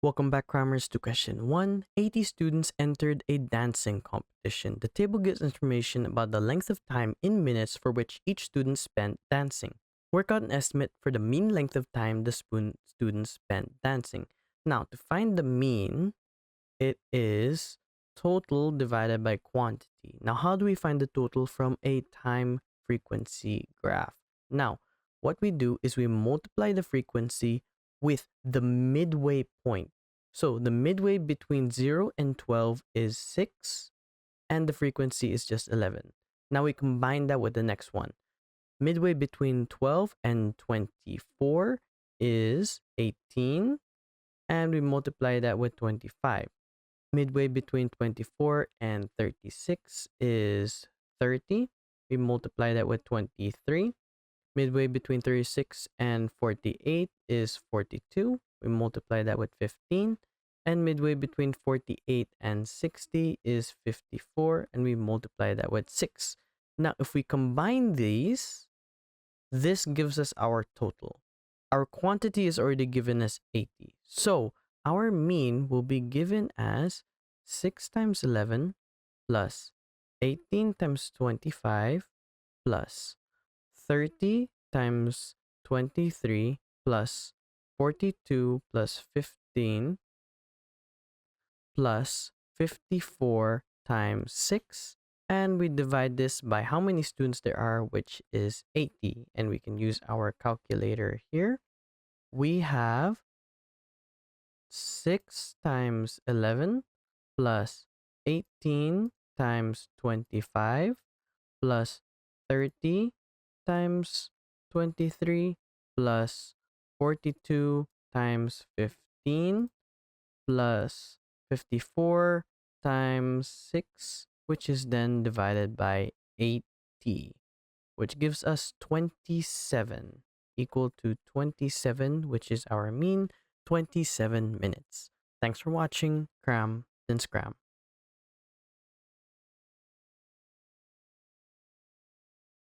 Welcome back, Crammers, to question 1. 80 students entered a dancing competition. The table gives information about the length of time in minutes for which each student spent dancing. Work out an estimate for the mean length of time the students spent dancing. Now, to find the mean, it is total divided by quantity. Now, how do we find the total from a time frequency graph? Now, what we do is we multiply the frequency with the midway point. So the midway between 0 and 12 is 6, and the frequency is just 11. Now we combine that with the next one. Midway between 12 and 24 is 18, and we multiply that with 25. Midway between 24 and 36 is 30. We multiply that with 23. Midway between 36 and 48 is 42. We multiply that with 15. And midway between 48 and 60 is 54. And we multiply that with 6. Now, if we combine these, this gives us our total. Our quantity is already given as 80. So, our mean will be given as 6 times 11 plus 18 times 25 plus 30 times 23 plus 42 plus 15 plus 54 times 6. And we divide this by how many students there are, which is 80. And we can use our calculator here. We have 6 times 11 plus 18 times 25 plus 30 times 23 plus 42 times 15 plus 54 times 6, which is then divided by 80, which gives us 27, equal to 27, which is our mean, 27 minutes. Thanks for watching. Cram, then scram.